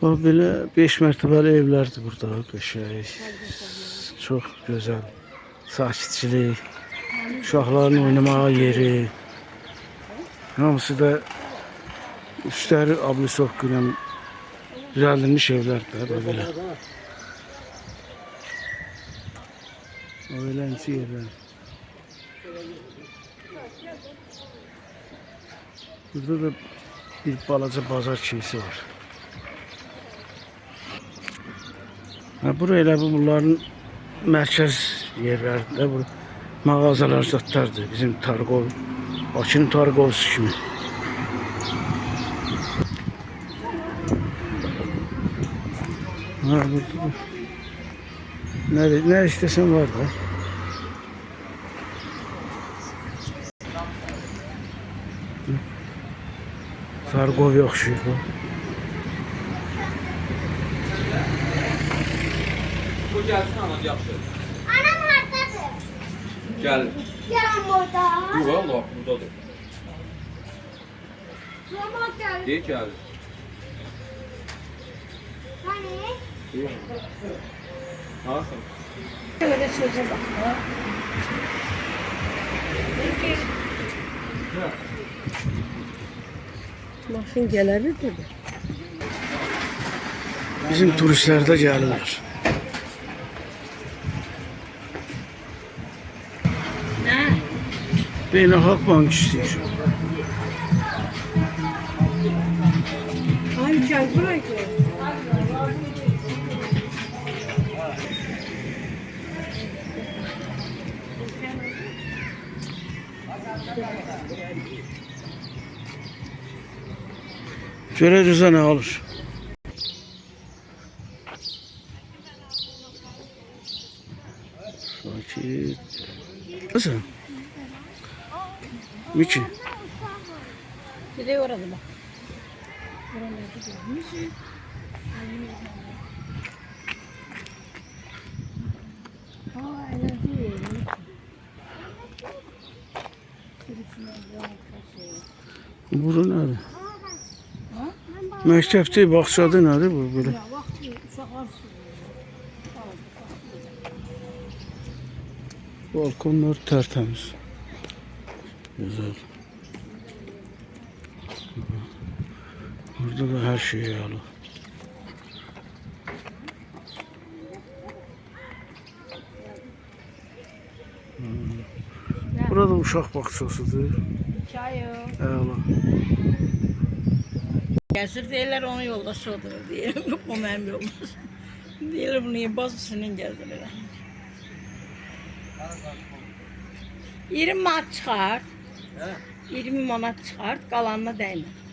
Bax belə 5 mərtəbəli evlərdir burada, qəşəng. Çox gözəl. Sakitçilik, uşaqların oynamağa yeri. Hamısı da üstləri ablisovka ilə düzəldilmiş evlərdir də belə. O eləncə yerlər. Burada da bir balaca bazar kimisi var. Buraya elə bunların mərkəz yerlərdir. Bu mağazalar, zatlardır. Bizim Targov, Bakının Targovsu kimi. Burada ne istesen var da. Targov oxşuyur bu. Bu gəlsin ana, yaxşı. Anam hardadır? Gəlir. Gəlin burada. Yox, Allah, buradadır. Mama gəlir. Deyir, gəlir. Hani? Yox. Nasıl? Öyle söze bak. Maşın gelebilir dedi. Bizim turistler de gelirler. Ne? Beynəlxalq bank istiyor. Hangi çay buraya ki? Şöyle rıza ne alır? Sakit. Nasıl? Miki. Bir de orada bak. Oralarda görmüş. Aa, öyle değil. Bura nədir? Məktəbdə, bağçada nədir bu belə? Ya bak, uşaqlar Balkonlar tertemiz. Güzel. Burada da her şey yağlı. Burada uşaq bağçasıdır. çayı. Əla. Gəzir deyirlər onun yoldaşı odur deyir. O mənim yoldaş. Deyirlər bunu bazısının gəzirirlər. 20 manat çıxart. 20 manat çıxart, qalanına dəymə.